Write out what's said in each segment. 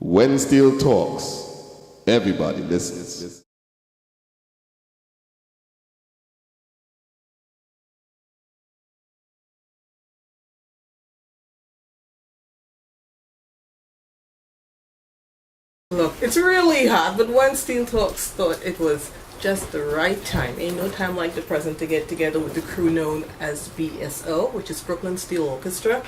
When Steel talks, everybody listens. Look, it's really hot, but when Steel Talks thought it was just the right time. Ain't no time like the present to get together with the crew known as BSO, which is Brooklyn Steel Orchestra.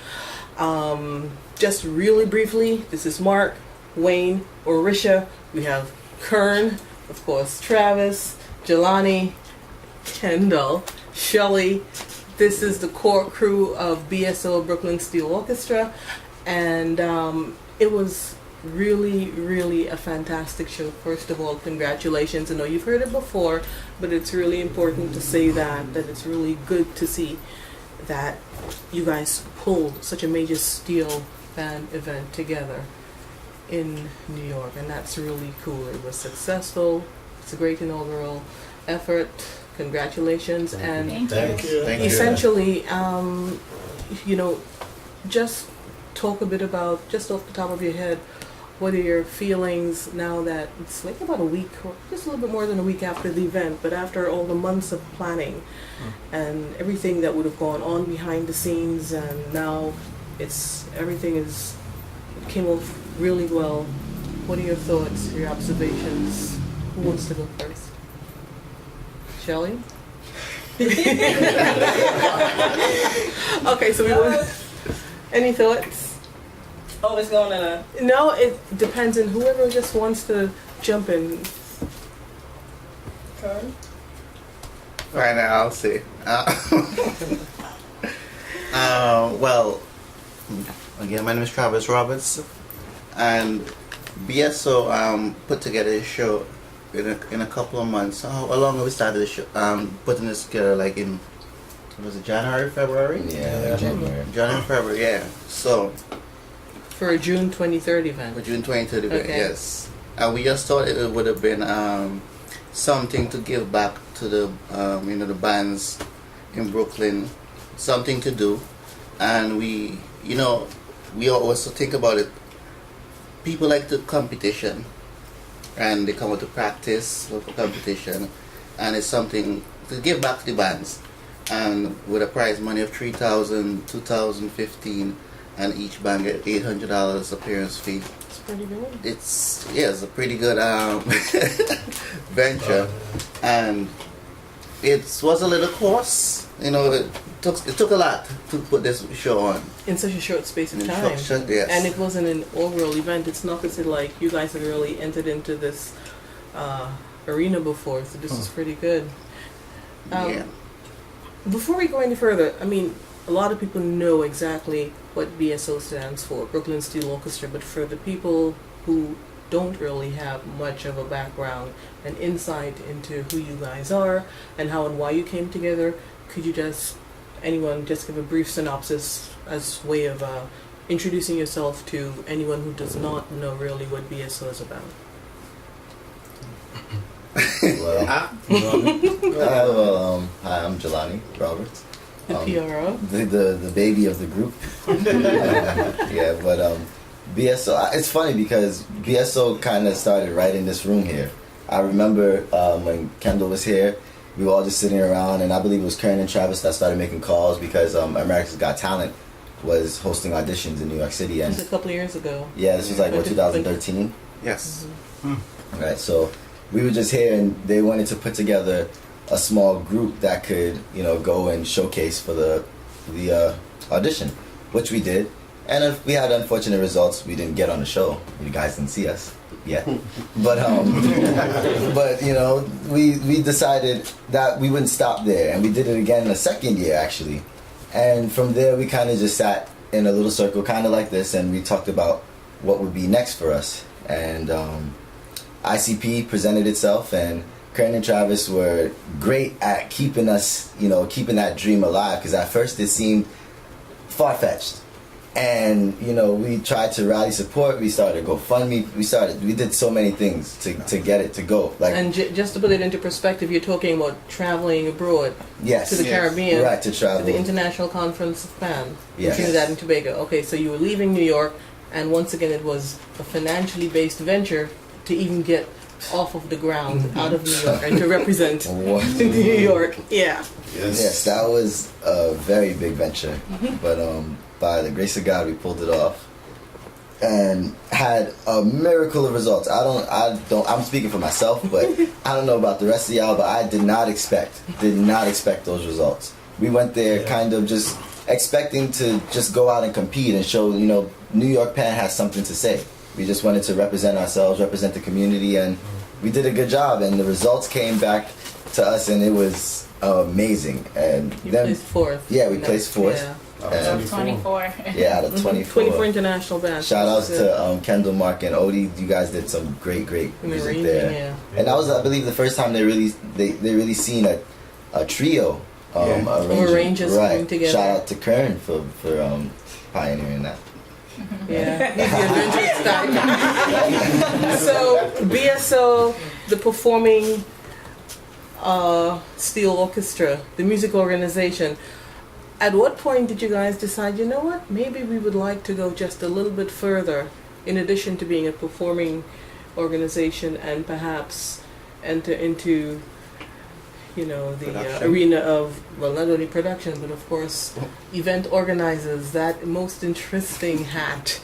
Just really briefly, this is Mark, Wayne, Orisha. We have Kern, of course, Travis, Jelani, Kendall, Shelly. This is the core crew of BSO Brooklyn Steel Orchestra, and it was really a fantastic show. First of all, congratulations. I know you've heard it before, but it's really important to say that it's really good to see that you guys pulled such a major steel band event together in New York, and that's really cool. It was successful. It's a great inaugural effort. Congratulations. And Thank you. essentially, just talk a bit about, just off the top of your head, what are your feelings now that it's like about a week, or just a little bit more than a week after the event, but after all the months of planning and everything that would have gone on behind the scenes, and now everything came off really well. What are your thoughts, your observations? Who wants to go first? Shelley? Okay, so we want. Any thoughts? Oh, it's going in a... No, it depends on whoever just wants to jump in. Kern? Right now, I'll see. Well, again, my name is Travis Roberts, and BSO put together a show in a couple of months. How long have we started the show? Putting this together, like in, was it January, February? Yeah, January. January, February, yeah. So, For a June 23rd event. for June 23rd, Okay. yes. And we just thought it would have been something to give back to the the bands in Brooklyn, something to do, and we also think about it. People like the competition, and they come out to practice for competition, and it's something to give back to the bands, and with a prize money of $3,000, $2,015, and each band get $800 appearance fee. It's pretty good. It's a pretty good venture, and it was a little course. It took a lot to put this show on In such a short space of in time. yes. And it wasn't an inaugural event. It's not as if like you guys have really entered into this arena before, so this is pretty good. Yeah. Before we go any further, I mean, a lot of people know exactly what BSO stands for, Brooklyn Steel Orchestra, but for the people who don't really have much of a background and insight into who you guys are and how and why you came together, could you anyone just give a brief synopsis as way of introducing yourself to anyone who does not know really what BSO is about? Well, hi, I'm Jelani Roberts. The PRO? The baby of the group. Yeah, but BSO, it's funny because BSO kind of started right in this room here. I remember when Kendall was here, we were all just sitting around, and I believe it was Karen and Travis that started making calls because America's Got Talent was hosting auditions in New York City. And Just a couple of years ago. yeah, this was like, what, 2013? Yes. Right, so we were just here, and they wanted to put together a small group that could, go and showcase for the audition, which we did. And if we had unfortunate results, we didn't get on the show. You guys didn't see us yet, but we decided that we wouldn't stop there, and we did it again the second year actually. And from there, we kind of just sat in a little circle, kind of like this, and we talked about what would be next for us. And ICP presented itself, and Karen and Travis were great at keeping us, keeping that dream alive, because at first it seemed far-fetched. And, we tried to rally support, we started GoFundMe, we did so many things to get it to go. And just to put it into perspective, you're talking about traveling abroad Yes. to the Caribbean, Right, to travel. to the International Conference of Band in Yes. Trinidad and Tobago. Okay, so you were leaving New York, And once again, it was a financially based venture to even get off of the ground out of New York and to represent New York. Yeah. Yes, that was a very big venture, but by the grace of God, we pulled it off and had a miracle of results. I'm speaking for myself, but I don't know about the rest of y'all, but I did not expect those results. We went there kind of just expecting to just go out and compete and show, New York Pan has something to say. We just wanted to represent ourselves, represent the community, and we did a good job, and the results came back to us, and it was amazing. And You placed fourth. Yeah, we placed fourth. Yeah. Out of 24. Yeah, out of 24. 24 international bands. Shout outs to Kendall, Mark, and Odie. You guys did some great music there. Yeah. And that was, I believe, the first time they really seen a trio arrangers coming together. Shout out to Kern for pioneering that. Yeah, he's the adventure style. So BSO, the performing steel orchestra, the music organization. At what point did you guys decide, you know what, maybe we would like to go just a little bit further, in addition to being a performing organization, and perhaps enter into, the arena of, well, not only production, but of course, event organizers, that most interesting hat.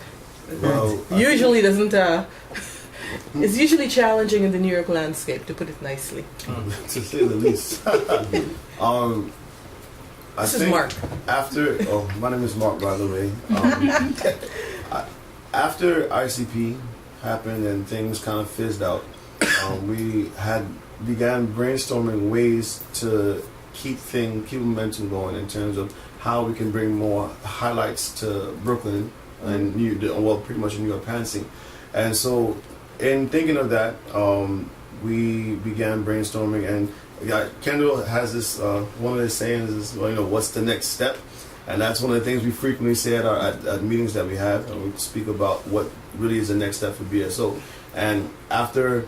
Well, Usually doesn't, it's usually challenging in the New York landscape, to put it nicely. to say the least. This is Mark. My name is Mark, by the way. After ICP happened and things kind of fizzed out, we began brainstorming ways to keep momentum going in terms of how we can bring more highlights to Brooklyn and pretty much New York Pan scene. And so, in thinking of that, we began brainstorming, and Kendall has this, one of his sayings is, what's the next step? And that's one of the things we frequently say at meetings that we have, and we speak about what really is the next step for BSO. And after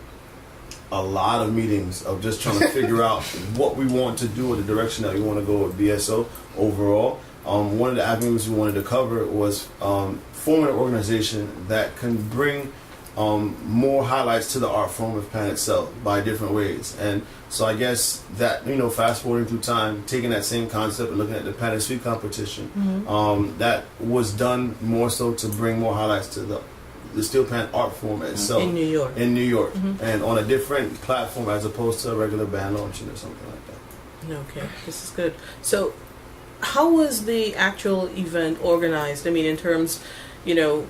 a lot of meetings of just trying to figure out what we want to do, or the direction that we want to go with BSO overall, one of the avenues we wanted to cover was forming an organization that can bring more highlights to the art form of Pan itself by different ways. And so I guess that, fast forwarding through time, taking that same concept and looking at the Pan and Sweep competition, that was done more so to bring more highlights to the steel pan art form itself. In New York. And on a different platform as opposed to a regular band launching or something like that. Okay, this is good. So how was the actual event organized? I mean, in terms, you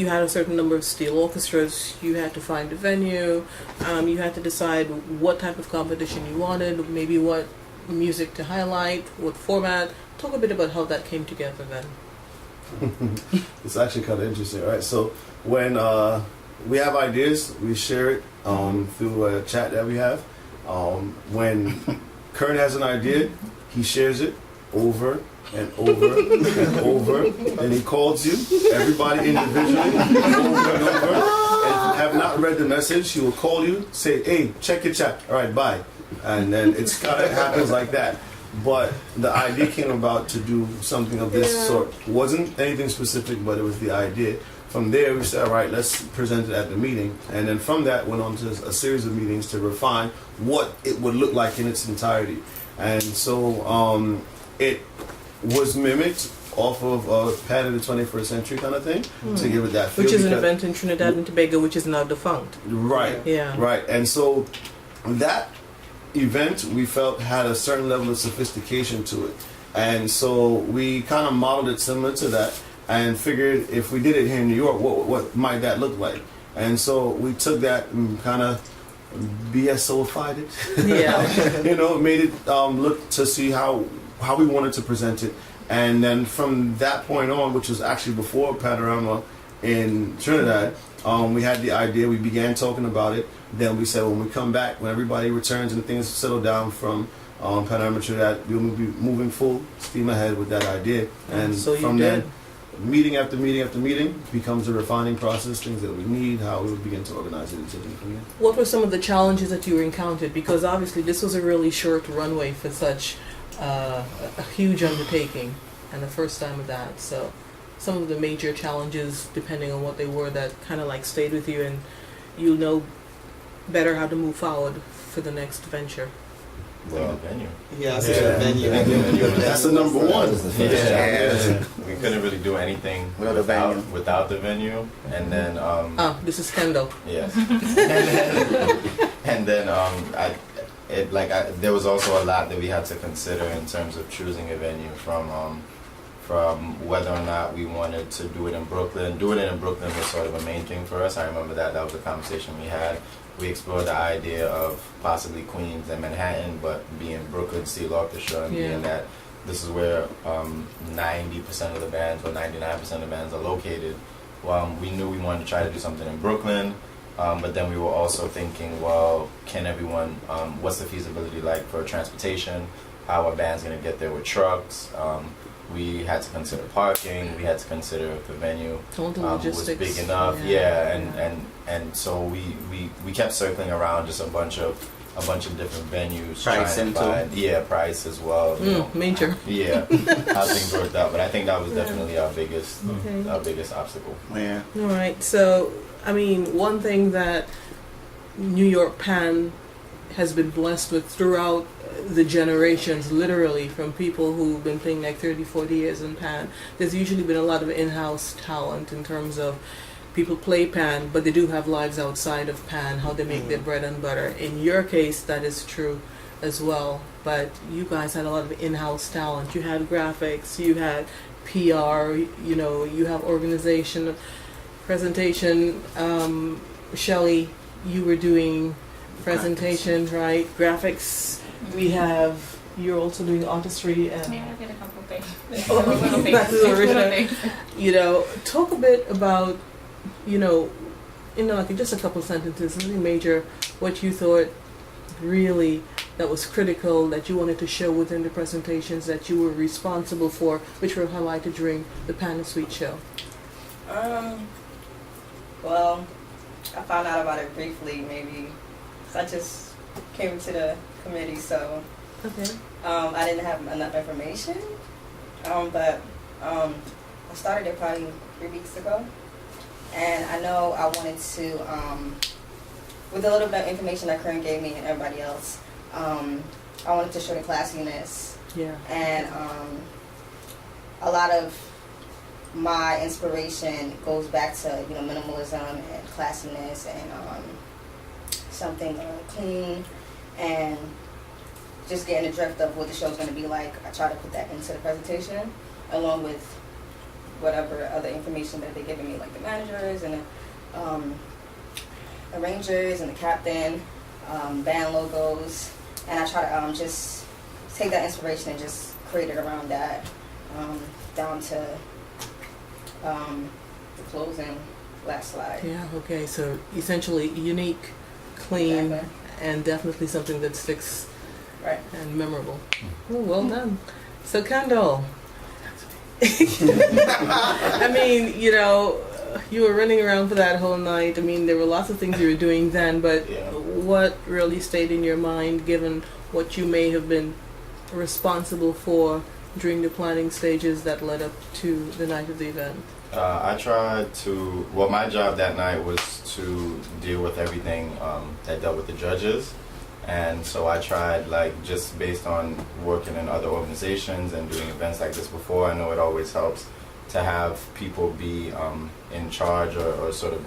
had a certain number of steel orchestras, you had to find a venue, you had to decide what type of competition you wanted, maybe what music to highlight, what format. Talk a bit about how that came together then. It's actually kind of interesting, right? So when we have ideas, we share it through a chat that we have. When Kern has an idea, he shares it over and over and over, and he calls you, everybody individually, over and over. And if you have not read the message, he will call you, say, hey, check your chat. All right, bye. And then it's kind of happens like that. But the idea came about to do something of this sort. Wasn't anything specific, but it was the idea. From there, we said, all right, let's present it at the meeting. And then from that, went on to a series of meetings to refine what it would look like in its entirety. And so it was mimicked off of Pan of the 21st Century kind of thing, to give it that feel. Which is an event in Trinidad and Tobago, which is now defunct. Right. Yeah. Right. And so that event, we felt, had a certain level of sophistication to it. And so we kind of modeled it similar to that and figured if we did it here in New York, what might that look like? And so we took that and kind of BSO-fied it. Yeah. Made it look to see how we wanted to present it. And then from that point on, which was actually before Panorama in Trinidad, we had the idea, we began talking about it. Then we said when we come back, when everybody returns and things settle down from Panorama Trinidad, we'll be moving full steam ahead with that idea. And so from then, meeting after meeting after meeting becomes a refining process, things that we need, how we would begin to organize it. What were some of the challenges that you encountered? Because obviously this was a really short runway for such a huge undertaking and the first time of that. So some of the major challenges, depending on what they were, that kind of like stayed with you, and you'll know better how to move forward for the next venture? Well, the venue. Yeah, That's the number one. We couldn't really do anything Without the venue. without the venue, and then This is Kendall. yes, and then there was also a lot that we had to consider in terms of choosing a venue, from whether or not we wanted to do it in Brooklyn. Doing it in Brooklyn was sort of a main thing for us. I remember that was a conversation we had. We explored the idea of possibly Queens and Manhattan, but being Brooklyn Steel Orchestra, and being that this is where 90% of the bands or 99% of the bands are located. We knew we wanted to try to do something in Brooklyn, but then we were also thinking, well, can everyone, what's the feasibility like for transportation? How are bands going to get there with trucks? We had to consider parking. We had to consider if the venue was big enough. And so we kept circling around just a bunch of different venues, Pricing trying to find price as well. Major. How things worked out. But I think that was definitely our biggest obstacle. Yeah. All right. So, I mean, one thing that New York Pan has been blessed with throughout the generations, literally, from people who've been playing like 30, 40 years in Pan, there's usually been a lot of in-house talent in terms of people play Pan, but they do have lives outside of Pan, how they make their bread and butter. In your case, that is true as well, but you guys had a lot of in-house talent. You had graphics, you had PR, you have organization, presentation. Shelley, you were doing presentations, right? Graphics. You're also doing artistry and Yeah, I did a couple things. that's the original. Talk a bit about, like just a couple sentences, nothing major, what you thought really that was critical, that you wanted to show within the presentations that you were responsible for, which were highlighted during the Pan and Sweet show. Well, I found out about it briefly, maybe. I just came to the committee, so Okay. I didn't have enough information. But I started it probably 3 weeks ago, and I know I wanted to, with a little bit of information that Karen gave me and everybody else, I wanted to show the classiness. Yeah. And a lot of my inspiration goes back to minimalism and classiness and something clean, and just getting the drift of what the show's going to be like. I try to put that into the presentation along with whatever other information that they're giving me, like the managers and the arrangers and the captain, band logos, and I try to just take that inspiration and just create it around that, down to the closing last slide. Yeah, okay, so essentially unique, clean, Exactly. and definitely something that sticks Right. and memorable. Oh, well done. So, Kendall, I mean, you were running around for that whole night. I mean, there were lots of things you were doing then, but what really stayed in your mind, given what you may have been responsible for during the planning stages that led up to the night of the event? I tried to, my job that night was to deal with everything that dealt with the judges. And so I tried, just based on working in other organizations and doing events like this before, I know it always helps to have people be in charge or sort of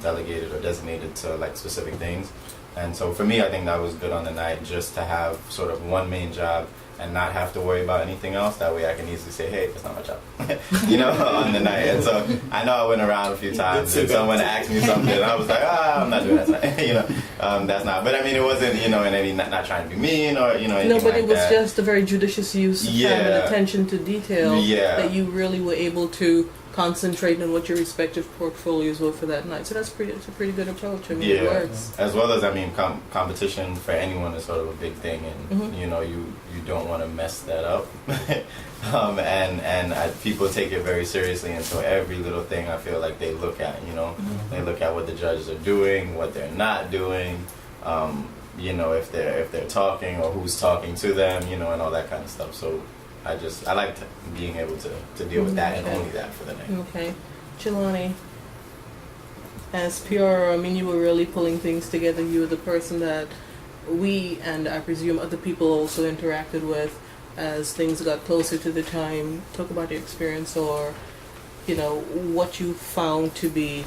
delegated or designated to specific things. And so for me, I think that was good on the night, just to have sort of one main job and not have to worry about anything else. That way I can easily say, hey, that's not my job, on the night. And so I know I went around a few times and someone asked me something and I was like, I'm not doing that tonight. That's not. But I mean, it wasn't, in any, not trying to be mean or, anything No, but like it was that. just a very judicious use of time and attention to detail that you really were able to concentrate on what your respective portfolios were for that night. So it's a pretty good approach. I mean, it works. As well as, competition for anyone is sort of a big thing, and you don't want to mess that up. People take it very seriously, and so every little thing I feel like they look at. They look at what the judges are doing, what they're not doing. If they're talking or who's talking to them, and all that kind of stuff. So I liked being able to deal with that and Okay. only that for the night. Okay. Jelani, as PR, I mean, you were really pulling things together. You were the person that we, and I presume other people also interacted with as things got closer to the time. Talk about your experience, or, you know, what you found to be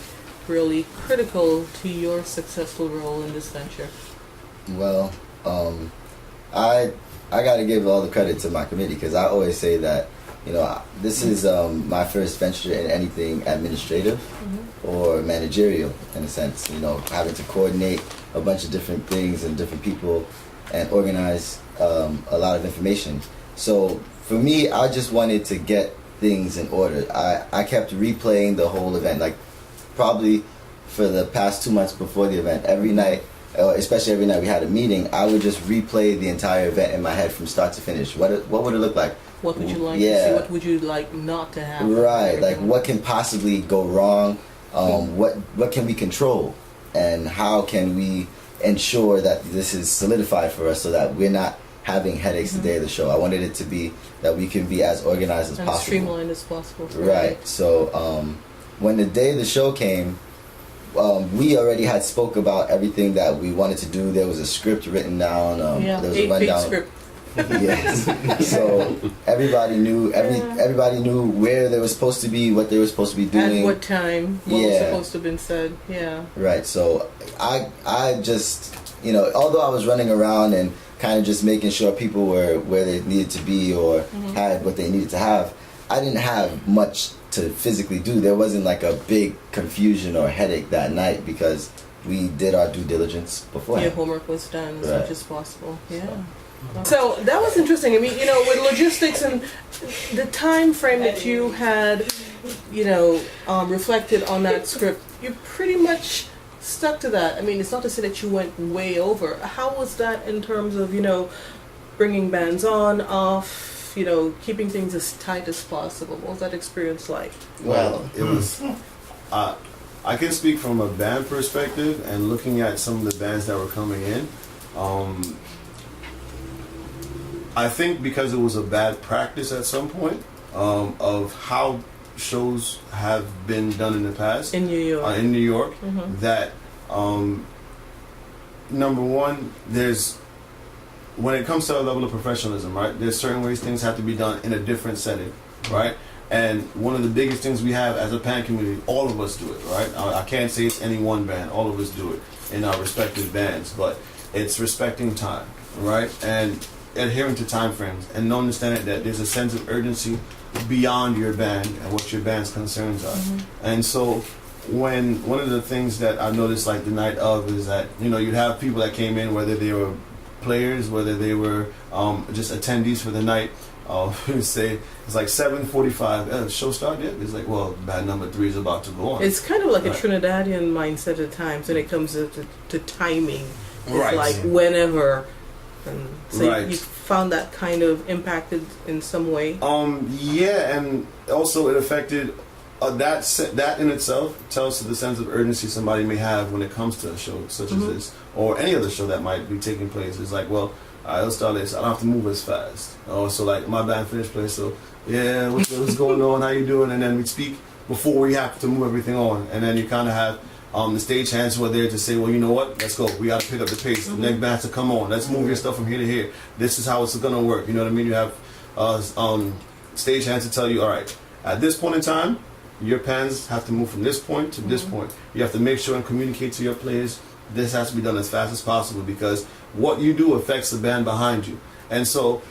really critical to your successful role in this venture. Well, I got to give all the credit to my committee, because I always say that, you know, this is my first venture in anything administrative or managerial, in a sense. You know, having to coordinate a bunch of different things and different people and organize a lot of information. So for me, I just wanted to get things in order. I kept replaying the whole event, like probably for the past 2 months before the event. Every night, especially every night we had a meeting, I would just replay the entire event in my head from start to finish. What would it look like? What would you like to see? What would you like not to happen? Right, like what can possibly go wrong? What can we control? And how can we ensure that this is solidified for us so that we're not having headaches the day of the show? I wanted it to be that we can be as organized as and possible. streamlined as possible. Right. So when the day of the show came, we already had spoke about everything that we wanted to do. There was a script written down. Yeah, there was 8-page a rundown. script. Yes. So everybody knew everybody knew where they were supposed to be, what they were supposed to be doing, At what time, what was Yeah. supposed to have been said. Yeah. Right. So I just, you know, although I was running around and kind of just making sure people were where they needed to be or had what they needed to have, I didn't have much to physically do. There wasn't like a big confusion or headache that night because we did our due diligence before. Your homework was done as Right. much as possible. Yeah. So that was interesting. I mean, you know, with logistics and the time frame that you had, you know, reflected on that script, you pretty much stuck to that. I mean, it's not to say that you went way over. How was that in terms of, you know, bringing bands on, off, you know, keeping things as tight as possible? What was that experience like? Well, it was. I can speak from a band perspective and looking at some of the bands that were coming in. I think because it was a bad practice at some point of how shows have been done in the past In New York. in New York, that number one, there's when it comes to a level of professionalism, right? There's certain ways things have to be done in a different setting, right? And one of the biggest things we have as a band community, all of us do it, right? I can't say it's any one band. All of us do it in our respective bands, but it's respecting time, right? And adhering to time frames and understanding that there's a sense of urgency beyond your band and what your band's concerns are. And so when one of the things that I noticed like the night of is that, you know, you'd have people that came in, whether they were players, whether they were just attendees for the night. Say it's like 7:45. Show start yet? It's like, well, band number 3 is about to go on. It's kind of like a Right. Trinidadian mindset at times when it comes to timing. It's Right. like whenever. And so Right. you found that kind of impacted in some way. Yeah, and also it affected that in itself tells to the sense of urgency somebody may have when it comes to a show such as this or any other show that might be taking place. It's like, well, all right, let's start this. I don't have to move as fast. So like my band finished play, so yeah, what's going on? How you doing? And then we speak before we have to move everything on, and then you kind of have the stage hands who are there to say, well, you know what? Let's go. We got to pick up the pace. The next band to come on. Let's move your stuff from here to here. This is how it's gonna work. You know what I mean? You have stage hands to tell you, all right, at this point in time, your pans have to move from this point to this point. You have to make sure and communicate to your players. This has to be done as fast as possible because what you do affects the band behind you. And so,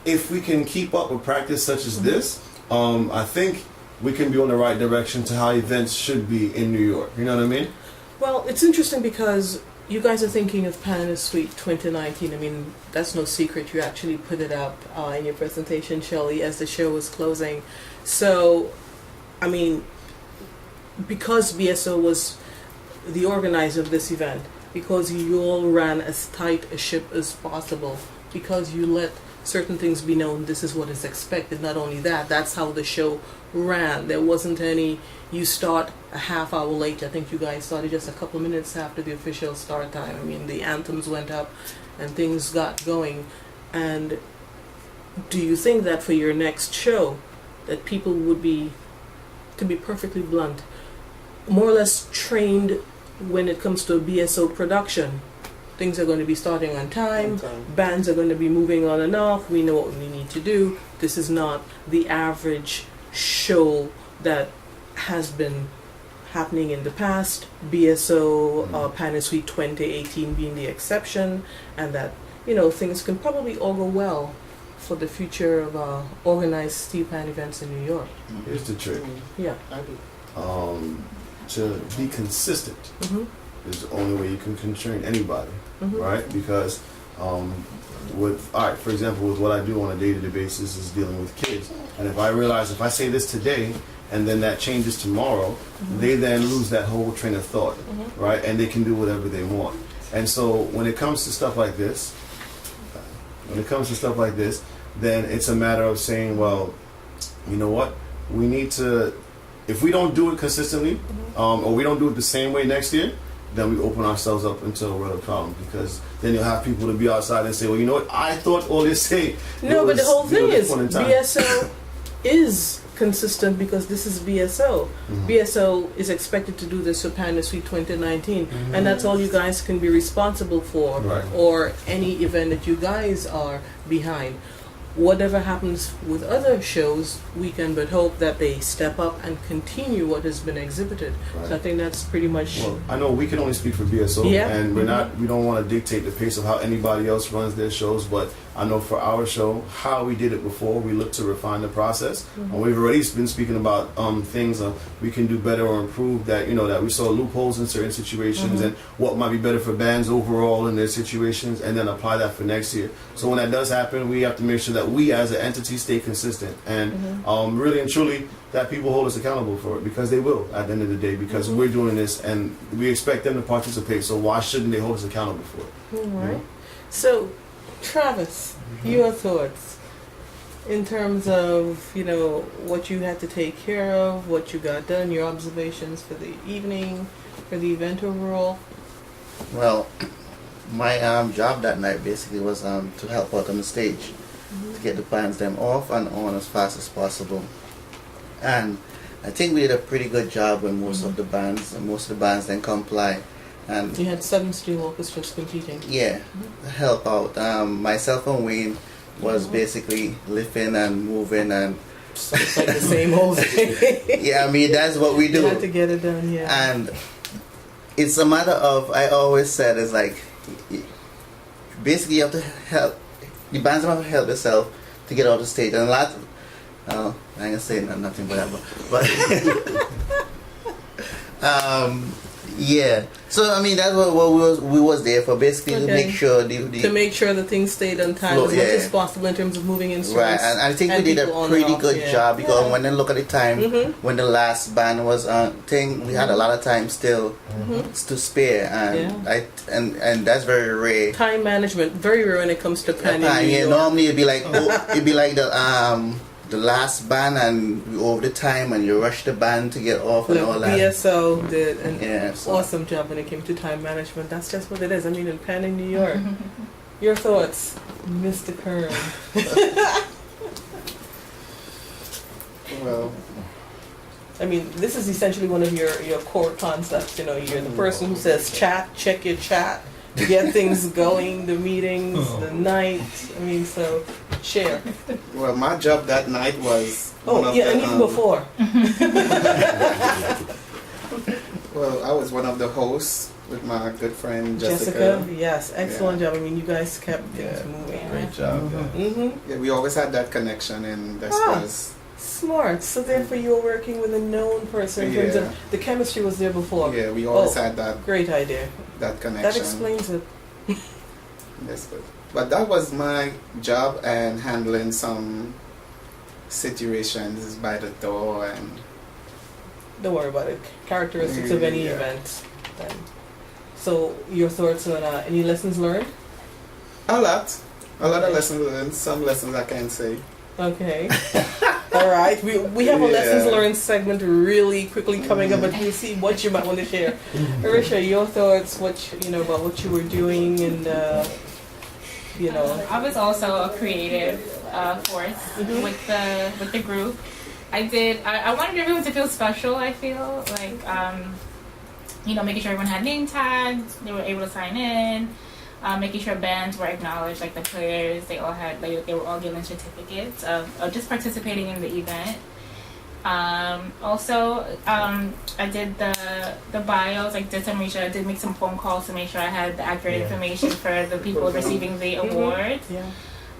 if we can keep up a practice such as this, I think we can be on the right direction to how events should be in New York. You know what I mean? Well, it's interesting because you guys are thinking of Panama Suite 2019. I mean, that's no secret. You actually put it up in your presentation, Shelley, as the show was closing. So, I mean, because BSO was the organizer of this event, because you all ran as tight a ship as possible, because you let certain things be known, this is what is expected. Not only that, that's how the show ran. There wasn't any, you start a half hour late. I think you guys started just a couple minutes after the official start time. I mean, the anthems went up and things got going. And do you think that for your next show, that people would be, to be perfectly blunt, more or less trained when it comes to a BSO production? Things are going to be starting on time, bands are going to be moving on and off, we know what we need to do. This is not the average show that has been happening in the past, BSO, Panasweet 2018 being the exception, and that, things can probably all go well for the future of organized steel pan events in New York. Here's the trick. Yeah. To be consistent is the only way you can train anybody, right? Because for example, with what I do on a day-to-day basis is dealing with kids, and if I realize if I say this today and then that changes tomorrow, they then lose that whole train of thought, right? And they can do whatever they want. And so when it comes to stuff like this, then it's a matter of saying, well, you know what, we need to, if we don't do it consistently, or we don't do it the same way next year, then we open ourselves up into a world of problems, because then you'll have people to be outside and say, well, you know what, I thought all this say. No, but the whole thing is BSO is consistent because this is BSO. BSO is expected to do this for Panasweet 2019, and that's all you guys can be responsible for, or any event that you guys are behind. Whatever happens with other shows, we can but hope that they step up and continue what has been exhibited. So I think that's pretty much. Well, I know we can only speak for BSO, and we don't want to dictate the pace of how anybody else runs their shows, but I know for our show, how we did it before, we look to refine the process. And we've already been speaking about things we can do better or improve, that that we saw loopholes in certain situations and what might be better for bands overall in their situations, and then apply that for next year. So when that does happen, we have to make sure that we as an entity stay consistent, and really and truly that people hold us accountable for it, because they will at the end of the day, because we're doing this and we expect them to participate, so why shouldn't they hold us accountable for it? All right. So Travis, your thoughts in terms of what you had to take care of, what you got done, your observations for the evening, for the event overall? Well, my job that night basically was to help out on the stage, to get the bands them off and on as fast as possible. And I think we did a pretty good job with most of the bands, and most of the bands then comply. And you had 7 steel orchestras competing. Yeah, help out. Myself and Wayne was basically lifting and moving and. So it's like the same old thing. Yeah, I mean that's what we do. You had to get it done, yeah. And it's a matter of, I always said, it's like basically you have to help. The bands have to help themselves to get out the stage, and a lot. I ain't gonna say nothing but that, but yeah. So I mean that's what we was there for, basically to make sure to make sure that things stayed on time as much as possible in terms of moving instruments. Right, and I think we did a pretty good job, because when I look at the time when the last band was we had a lot of time still to spare, and and that's very rare. Time management, very rare when it comes to planning. Yeah, normally it'd be like the last band, and over the time, and you rush the band to get off and all that. BSO did an awesome job when it came to time management. That's just what it is. I mean, in Pan in New York. Your thoughts, Mr. Kern? Well, I mean, this is essentially one of your core concepts. You're the person who says check your chat, get things going, the meetings, the night. I mean, so share. Well, my job that night was. And even before. Well, I was one of the hosts with my good friend Jessica. Yes, excellent job. I mean, you guys kept things moving. Great job. Yeah, we always had that connection, and that was smart. So therefore, you were working with a known person in terms of the chemistry was there before. Yeah, we always had that. Great idea. That connection. That explains it. Yes, but that was my job, and handling some situations by the door, and don't worry about it. Characteristics of any event. Then. So your thoughts on any lessons learned? A lot of lessons learned. Some lessons I can't say. Okay. All right. We have a lessons learned segment really quickly coming up, but we'll see what you might want to share. Arisha, your thoughts? About what you were doing, and I was also a creative force with the group. I wanted everyone to feel special. I feel like making sure everyone had name tags, they were able to sign in, making sure bands were acknowledged, like the players, they were all given certificates of just participating in the event. I did the bios, like did some research. I did make some phone calls to make sure I had the accurate information for the people receiving the awards. Yeah.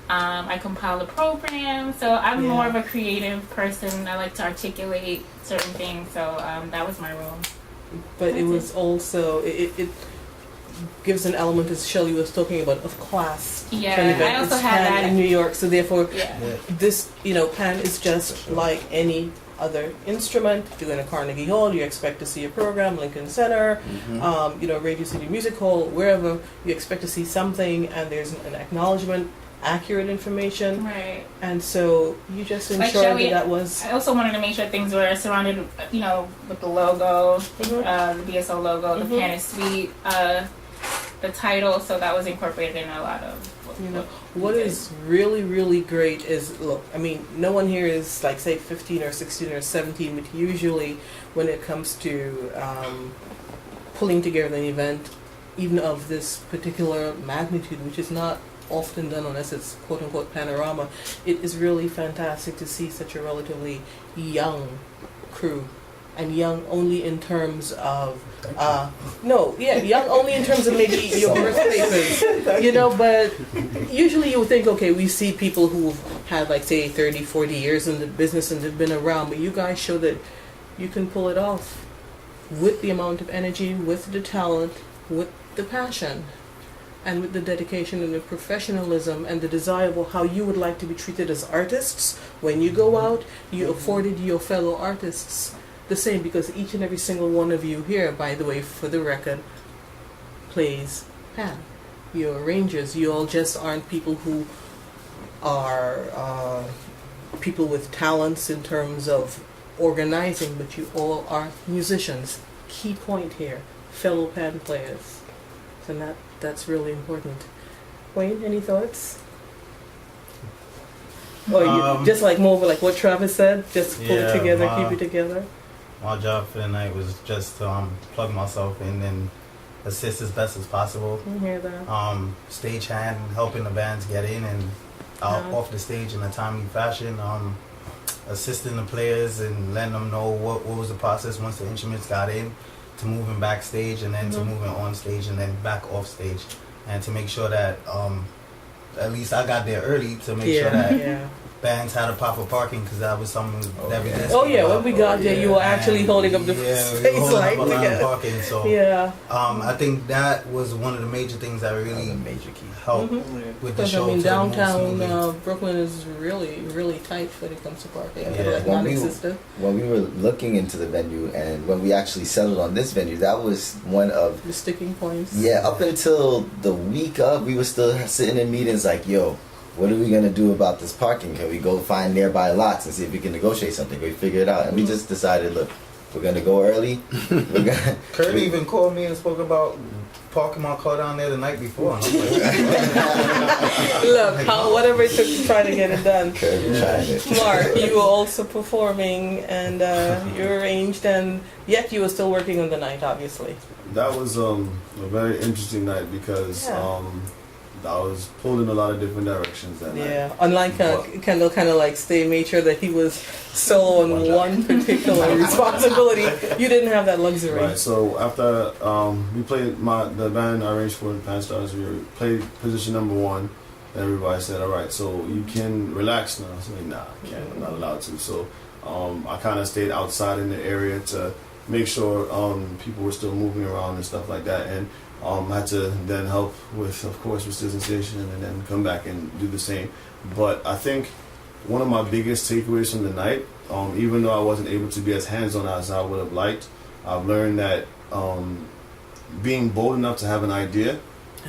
I compiled a program, so I'm more of a creative person. I like to articulate certain things, so that was my role. But it was also it gives an element, as Shelley was talking about, of class. Yeah, kind of I also it's had Pan that in New York, so therefore Yeah. this Pan is just like any other instrument. You go in a Carnegie Hall, you expect to see a program, Lincoln Center, Radio City Music Hall, wherever, you expect to see something, and there's an acknowledgement, accurate information, Right. and so you just Like ensured Shelley, that was. I also wanted to make sure things were surrounded, with the logo, the BSO logo, the Pan is Sweet, the title, so that was incorporated in a lot of What is really, really great is, look, I mean, no one here is like, say, 15 or 16 or 17, but usually when it comes to pulling together an event, even of this particular magnitude, which is not often done unless it's quote-unquote panorama, it is really fantastic to see such a relatively young crew. And young only in terms of, young only in terms of maybe your birth papers, but usually you would think, okay, we see people who've had like, say, 30, 40 years in the business and have been around, but you guys show that you can pull it off with the amount of energy, with the talent, with the passion, and with the dedication and the professionalism and the desire of how you would like to be treated as artists. When you go out, you afforded your fellow artists the same, because each and every single one of you here, by the way, for the record, plays Pan. You're arrangers. You all just aren't people who are people with talents in terms of organizing, but you all are musicians. Key point here, fellow Pan players. And that's really important. Wayne, any thoughts? Or you just like more like what Travis said, just pull it together, keep it together? My job for the night was just to plug myself in and assist as best as possible. I hear that. Stage hand, helping the bands get in and out off the stage in a timely fashion. Assisting the players and letting them know what was the process once the instruments got in, to moving backstage and then to moving on stage and then back off stage, and to make sure that at least I got there early to make sure that bands had a proper parking, because that was something that we did. When we got there, you were actually holding up the space light together. Parking, so I think that was one of the major things that really helped with the show. I mean, downtown Brooklyn is really, really tight when it comes to parking. When we were looking into the venue and when we actually settled on this venue, that was one of the sticking points. Yeah, up until the week of, we were still sitting in meetings like, yo, what are we going to do about this parking? Can we go find nearby lots and see if we can negotiate something? We figure it out. And we just decided, look, we're going to go early. Kurt even called me and spoke about parking my car down there the night before. And I'm like, look, whatever it took to try to get it done. Mark, you were also performing and you arranged, and yet you were still working on the night, obviously. That was a very interesting night because I was pulled in a lot of different directions that night. Yeah, unlike Kendall, kind of like made sure that he was solo on one particular responsibility. You didn't have that luxury. Right. So after we played the band I arranged for the Pan Stars, we played position number 1. And everybody said, "All right, so you can relax now." I was like, "Nah, I can't. I'm not allowed to." So I kind of stayed outside in the area to make sure people were still moving around and stuff like that, and I had to then help with, of course, with station and then come back and do the same. But I think one of my biggest takeaways from the night, even though I wasn't able to be as hands-on as I would have liked, I've learned that being bold enough to have an idea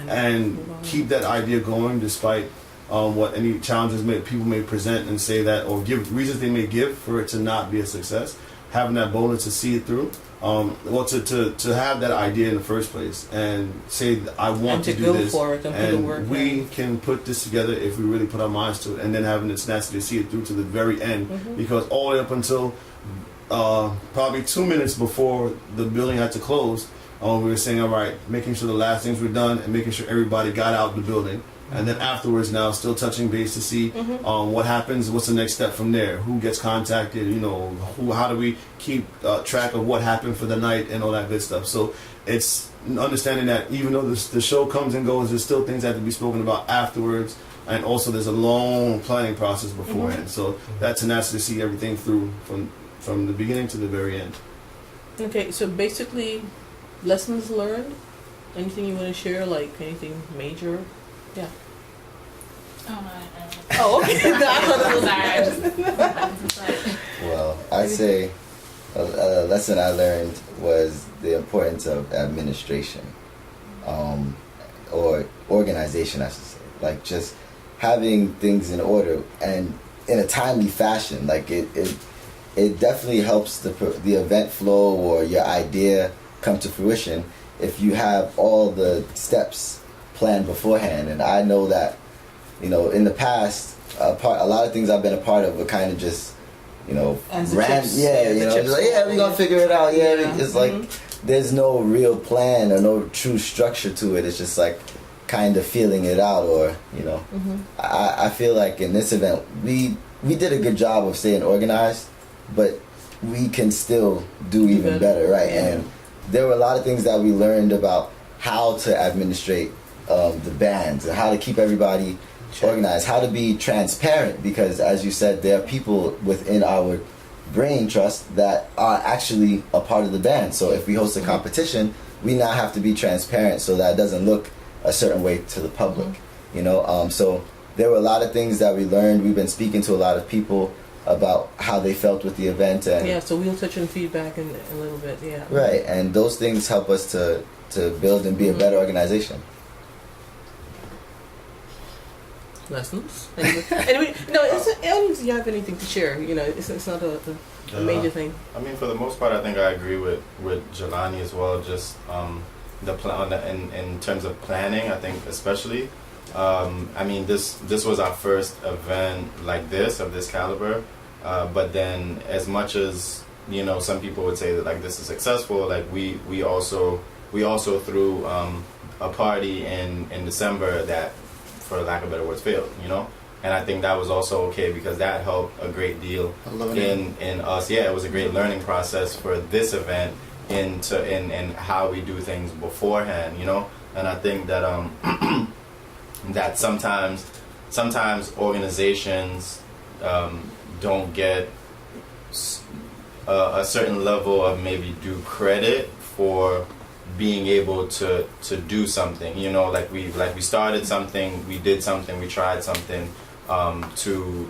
and keep that idea going despite what any challenges people may present and say that, or give reasons they may give for it to not be a success, having that boldness to see it through to have that idea in the first place and say I want And to to do go this, for it and put the work we in. can put this together if we really put our minds to it, and then having the tenacity to see it through to the very end, because all the way up until probably 2 minutes before the building had to close, we were saying, all right, making sure the last things were done and making sure everybody got out of the building. And then afterwards, now still touching base to see what happens, what's the next step from there, who gets contacted, how do we keep track of what happened for the night and all that good stuff. So it's understanding that even though the show comes and goes, there's still things that have to be spoken about afterwards, and also there's a long planning process beforehand. So that tenacity to see everything through from the beginning to the very end. Okay, so basically, lessons learned. Anything you want to share? Like anything major? Yeah. Oh, okay. Well, I'd say a lesson I learned was the importance of administration, or organization, I should say. Like just having things in order and in a timely fashion. Like it definitely helps the event flow or your idea come to fruition if you have all the steps planned beforehand. And I know that, in the past, a lot of things I've been a part of were kind of just, As the ran, chips- yeah, the chips just like, yeah, we're gonna figure it out. Yeah, Yeah. it's like there's no real plan or no true structure to it. It's just like kind of feeling it out, or I feel like in this event we did a good job of staying organized, but we can still do even better, right? Yeah. And there were a lot of things that we learned about how to administrate the bands and how to keep everybody organized, how to be transparent, because as you said, there are people within our brain trust that are actually a part of the band. So if we host a competition, we now have to be transparent so that it doesn't look a certain way to the public. So there were a lot of things that we learned. We've been speaking to a lot of people about how they felt with the event, and Yeah, so we'll touch on feedback in a little bit. Yeah. right, and those things help us to build and be a better organization. Lessons. Anyway, no. I don't think you have anything to share. It's not a major thing. I mean, for the most part, I think I agree with Jelani as well. Just the plan in terms of planning. I think especially. I mean, this was our first event like this of this caliber. But then, as much as some people would say that like this is successful, like we also threw a party in December that, for lack of better words, failed. And I think that was also okay because that helped a great deal in us. Yeah, it was a great learning process for this event in how we do things beforehand. And I think that that sometimes organizations don't get a certain level of maybe due credit for being able to do something. Like we started something, we did something, we tried something to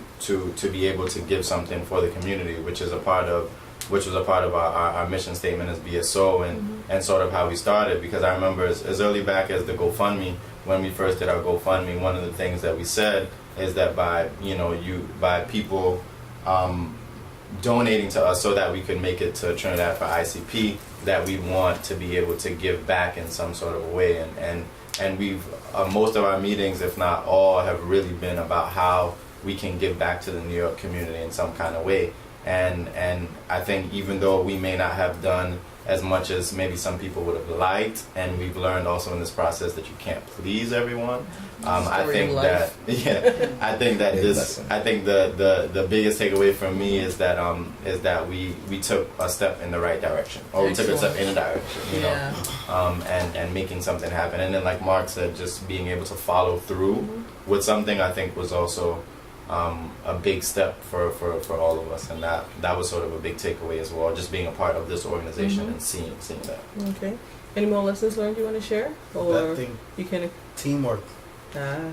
be able to give something for the community, which was a part of our mission statement as BSO and sort of how we started. Because I remember as early back as the GoFundMe, when we first did our GoFundMe, one of the things that we said is that by people donating to us so that we could make it to Trinidad for ICP, that we want to be able to give back in some sort of a way. And we've most of our meetings, if not all, have really been about how we can give back to the New York community in some kind of way. And I think even though we may not have done as much as maybe some people would have liked, and we've learned also in this process that you can't please everyone. I think that the biggest takeaway from me is that we took a step in the right direction, or we took a step in a direction, and making something happen. And then, like Mark said, just being able to follow through with something, I think was also a big step for all of us, and that was sort of a big takeaway as well, just being a part of this organization and seeing that. Okay. Any more lessons learned you want to share, or I think you can teamwork.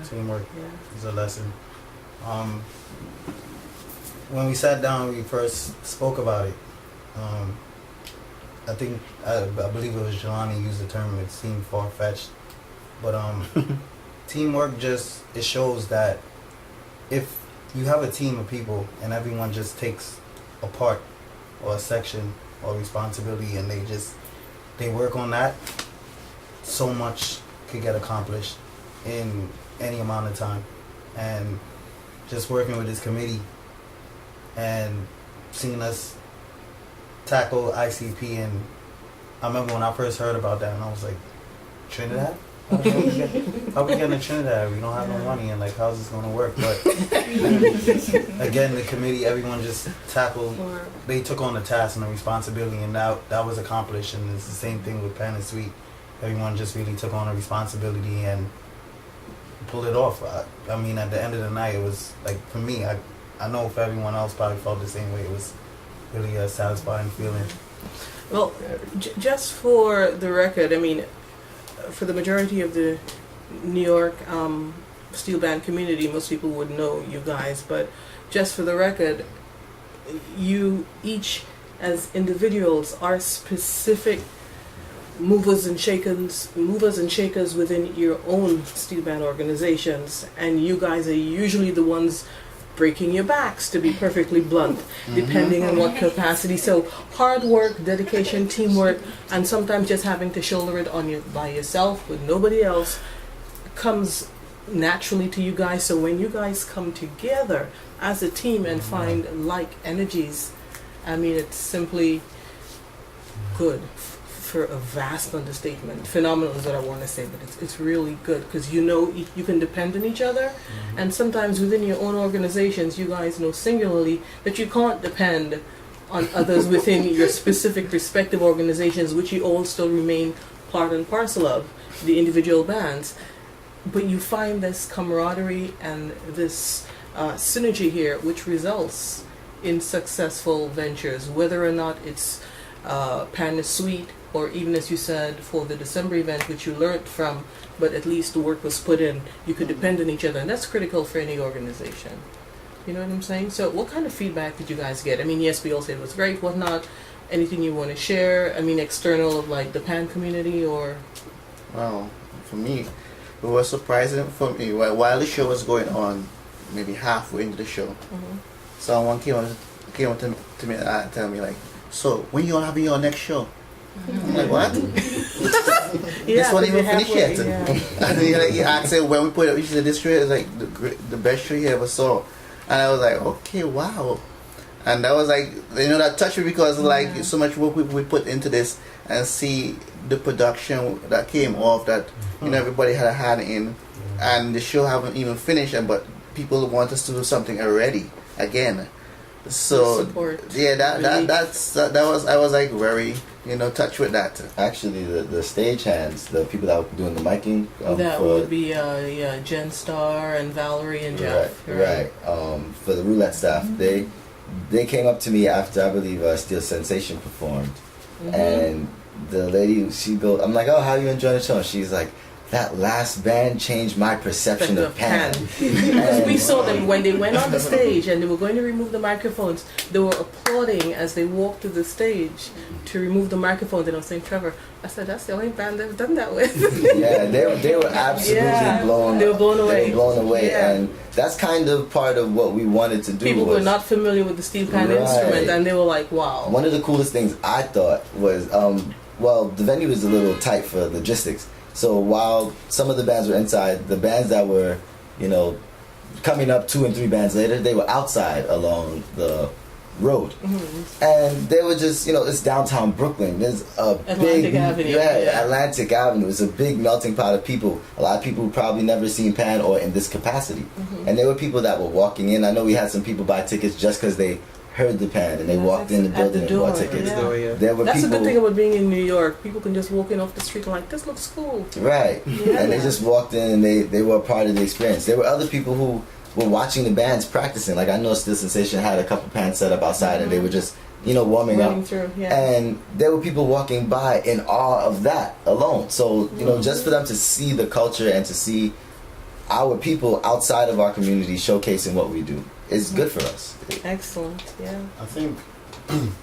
teamwork Is a lesson. When we sat down, we first spoke about it. I believe it was Jelani used the term. It seemed far fetched, but teamwork it shows that if you have a team of people and everyone just takes a part or a section or responsibility, and they work on that, so much could get accomplished in any amount of time. And just working with this committee and seeing us tackle ICP, and I remember when I first heard about that, and I was like, Trinidad? How we getting to Trinidad? We don't have no money, and like, how's this going to work? But again, the committee, everyone just tackled. They took on the task and the responsibility, and that was accomplished. And it's the same thing with Pan and Sweet. Everyone just really took on the responsibility and pulled it off. I mean, at the end of the night, it was like, for me, I know for everyone else probably felt the same way. It was really a satisfying feeling. Well, just for the record, I mean, for the majority of the New York steel band community, most people would know you guys, but just for the record, you each as individuals are specific movers and shakers within your own steel band organizations, and you guys are usually the ones breaking your backs, to be perfectly blunt, depending on what capacity. So hard work, dedication, teamwork, and sometimes just having to shoulder it on by yourself with nobody else comes naturally to you guys. So when you guys come together as a team and find like energies, I mean, it's simply good. For a vast understatement, phenomenal is what I want to say, but it's really good because you know you can depend on each other, and sometimes within your own organizations, you guys know singularly that you can't depend on others within your specific respective organizations, which you all still remain part and parcel of, the individual bands, but you find this camaraderie and this synergy here, which results in successful ventures, whether or not it's Pan is Sweet, or even as you said for the December event, which you learned from, but at least the work was put in. You could depend on each other, and that's critical for any organization. You know what I'm saying? So what kind of feedback did you guys get? I mean, yes, we all said it was great, whatnot. Anything you want to share? I mean, external of like the Pan community, or? Well, for me, it was surprising for me. While the show was going on, maybe halfway into the show, someone came up to me and tell me like, so when you having your next show? I'm like, what? This one even finished yet. And he asked me when we put it, he said, this show is like the best show he ever saw. And I was like, okay, wow. And that was like, you know, that touched me because like so much work we put into this, and see the production that came off that, you know, everybody had a hand in, and the show haven't even finished, but people want us to do something already again. So yeah, that was, I was like very, you know, touched with that. Actually, the stage hands, the people that were doing the miking, that would be Jen Starr and Valerie and Jeff. Right. For the roulette staff, they came up to me after, I believe, Steel Sensation performed, and the lady, she goes, I'm like, oh, how you enjoying the show? And she's like, that last band changed my perception of Pan. Because we saw them when they went on the stage and they were going to remove the microphones. They were applauding as they walked to the stage to remove the microphones. And I was saying, Trevor, I said, that's the only band they've done that with. Yeah, they were absolutely blown. They were blown away. They were blown away, and that's kind of part of what we wanted to do. People were not familiar with the steel pan instrument, and they were like, wow. One of the coolest things I thought was, well, the venue was a little tight for logistics. So while some of the bands were inside, the bands that were, you know, coming up 2 and 3 bands later, they were outside along the road. And they were just, you know, it's downtown Brooklyn. There's a Atlantic Avenue. Atlantic Avenue. It's a big melting pot of people. A lot of people who probably never seen Pan or in this capacity. And there were people that were walking in. I know we had some people buy tickets just because they heard the Pan and they walked in the building and bought tickets. There were That's people, a good thing about being in New York. People can just walk in off the street and like, this looks cool. Right. And they just walked in and they were a part of the experience. There were other people who were watching the bands practicing. Like I know Steel Sensation had a couple pans set up outside and they were just, you know, warming up. Through, And there were people walking by in awe of that alone. So, you know, just for them to see the culture and to see our people outside of our community showcasing what we do is good for us. Excellent, yeah. I think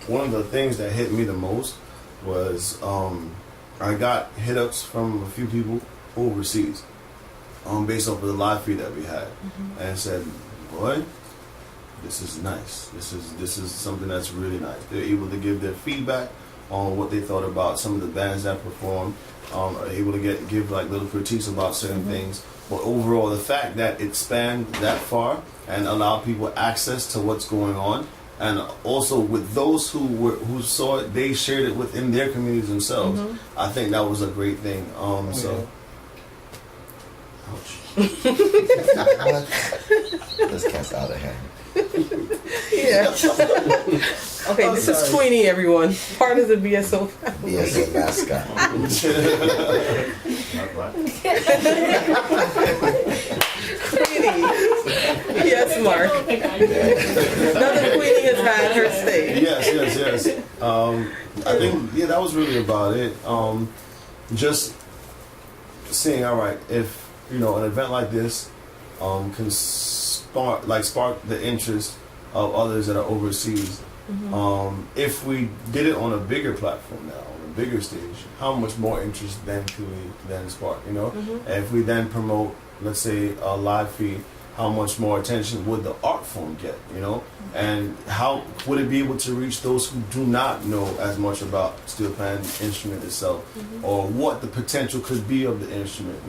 one of the things that hit me the most was I got hit-ups from a few people overseas based off of the live feed that we had, and said, boy, this is nice. This is something that's really nice. They're able to give their feedback on what they thought about some of the bands that performed. Are able to give like little critiques about certain things. But overall, the fact that it spanned that far and allowed people access to what's going on, and also with those who saw it, they shared it within their communities themselves. I think that was a great thing. So. Ouch. This cat's out of hand. Yeah. Okay, this is Queenie, everyone. Part of the BSO family. BSO mascot. Queenie. Yes, Mark. Now that Queenie has had her stay. Yes. I think that was really about it. Just seeing, all right, if an event like this can spark the interest of others that are overseas. If we did it on a bigger platform now, on a bigger stage, how much more interest then could we then spark? And if we then promote, let's say, a live feed, how much more attention would the art form get? And how would it be able to reach those who do not know as much about steel pan instrument itself, or what the potential could be of the instrument?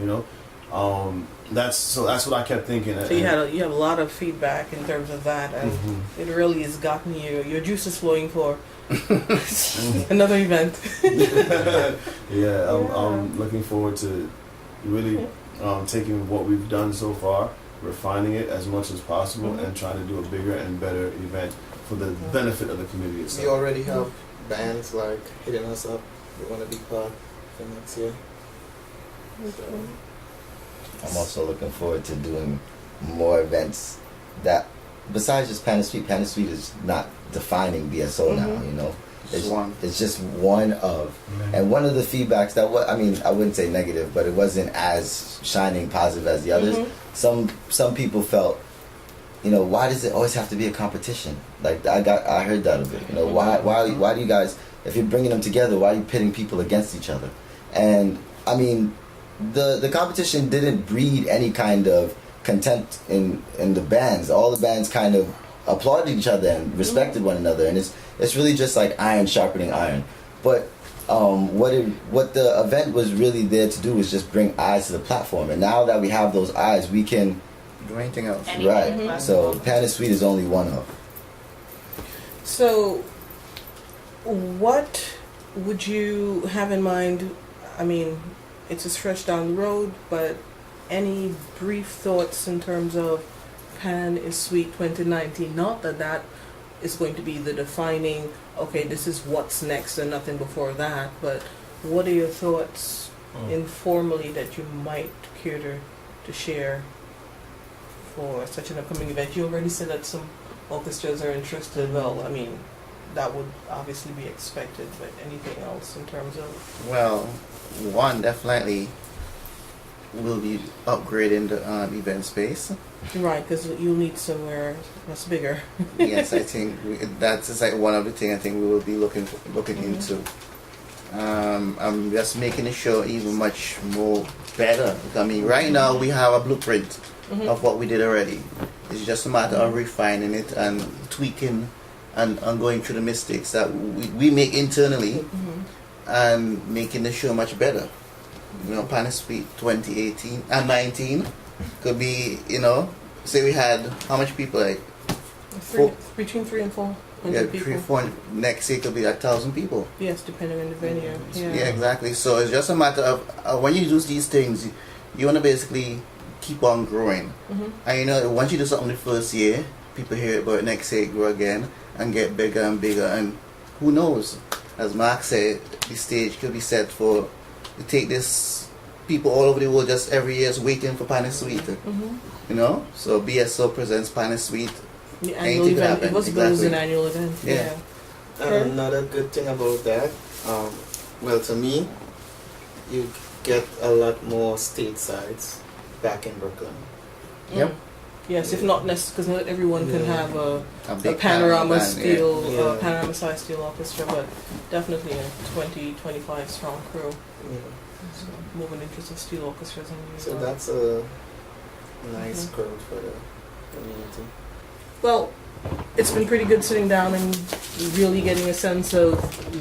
That's what I kept thinking. So you have a lot of feedback in terms of that, and it really has gotten your juices flowing for another event. I'm looking forward to really taking what we've done so far, refining it as much as possible, and trying to do a bigger and better event for the benefit of the community itself. We already have bands like hitting us up. We want to be part for next year. I'm also looking forward to doing more events that, besides just Pan and Sweet is not defining BSO now, It's just one of. And one of the feedbacks that I wouldn't say negative, but it wasn't as shining positive as the others. Some people felt, why does it always have to be a competition? Like I heard that a bit. Why do you guys, if you're bringing them together, why are you pitting people against each other? And the competition didn't breed any kind of contempt in the bands. All the bands kind of applauded each other and respected one another, and it's really just like iron sharpening iron. But what the event was really there to do was just bring eyes to the platform, and now that we have those eyes, we can do anything else. Right. So Pan and Sweet is only one of. So what would you have in mind? It's a stretch down the road, but any brief thoughts in terms of Pan is Sweet 2019? Not that is going to be the defining, okay, this is what's next and nothing before that, but what are your thoughts informally that you might care to share for such an upcoming event? You already said that some orchestras are interested. Well, that would obviously be expected, but anything else in terms of? Well, one, definitely will be upgrading the event space. Right, because you'll need somewhere that's bigger. Yes, I think that's like one of the things I think we will be looking into. I'm just making the show even much more better. Right now we have a blueprint of what we did already. It's just a matter of refining it and tweaking and going through the mistakes that we make internally and making the show much better. Pan and Sweet 2018 and 19 could be, say we had how much people, like between 300 and 400 people. 300, 400. Next year could be 1,000 people. Yes, depending on the venue. Yeah, exactly. So it's just a matter of when you do these things, you want to basically keep on growing. And once you do something the first year, people hear it, but next year it grow again and get bigger and bigger. And who knows? As Mark said, the stage could be set to take this people all over the world just every year is waiting for Pan and Sweet. So BSO presents Pan and Sweet. The annual event. It was an annual event. Yeah. And another good thing about that, to me, you get a lot more statesides back in Brooklyn. Yep. Yes, if not necessarily, because not everyone can have a big panorama band, steel, panorama size steel orchestra, but definitely a 20-25 strong crew. So moving interest of steel orchestras in New York. So that's a nice growth for the community. Well, it's been pretty good sitting down and really getting a sense of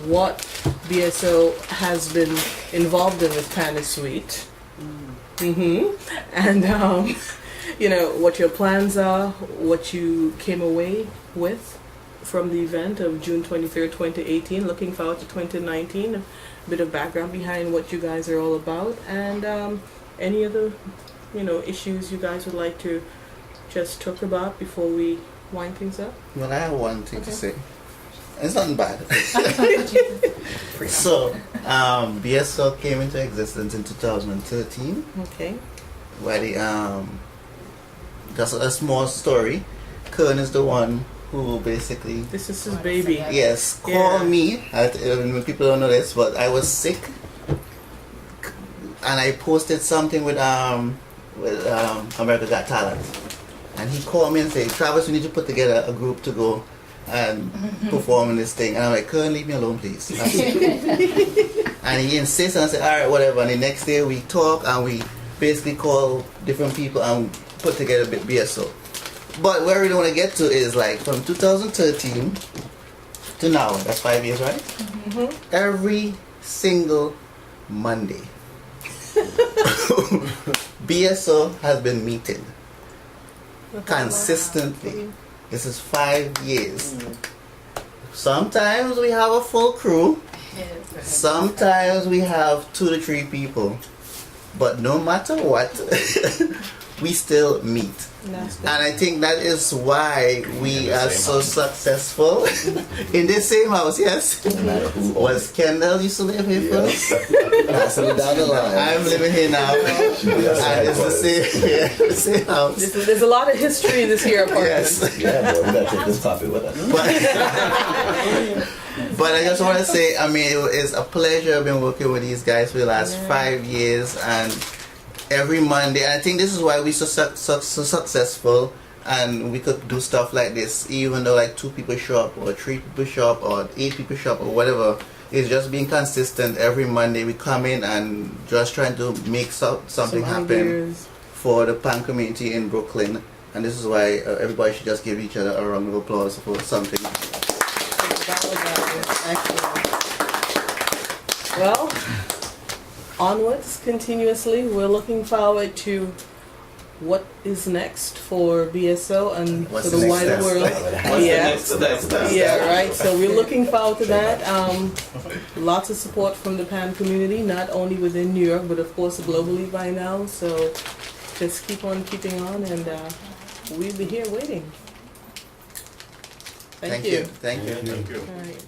what BSO has been involved in with Pan Suite. And you know what your plans are, what you came away with from the event of June 23rd, 2018. Looking forward to 2019. A bit of background behind what you guys are all about, and any other issues you guys would like to just talk about before we wind things up. Well, I have one thing to say. It's nothing bad. So, BSO came into existence in 2013. Okay. Where just a small story. Kern is the one who basically, This is his baby. yes, called me. People don't know this, but I was sick, and I posted something with America Got Talent, and he called me and said, "Travis, we need to put together a group to go and perform in this thing." And I'm like, "Kern, leave me alone, please." And he insists, and I said, "All right, whatever." And the next day we talk, and we basically call different people and put together BSO. But where we don't want to get to is like from 2013 to now. That's 5 years, right? Every single Monday, BSO has been meeting consistently. This is 5 years. Sometimes we have a full crew. Sometimes we have 2 to 3 people. But no matter what, we still meet. And I think that is why we are so successful in this same house, yes? Was Kendall used to live here first? Passing it down the line. I'm living here now. And it's the same house. There's a lot of history in this here apartment. Yes. Yeah, boy, we gotta take this puppy with us. But I just want to say, I mean, it's a pleasure. I've been working with these guys for the last 5 years, and every Monday. I think this is why we're so successful, and we could do stuff like this, even though like 2 people show up, or 3 people show up, or 8 people show up, or whatever. It's just being consistent. Every Monday we come in and just trying to make something happen for the pan community in Brooklyn. And this is why everybody should just give each other a round of applause for something. Well, onwards, continuously. We're looking forward to what is next for BSO and What's for the the next wider step? world. Yeah, right. So we're looking forward to that. Lots of support from the PAN community, not only within New York, but of course globally by now. So just keep on keeping on, and we'll be here waiting. Thank you. Thank you. All right.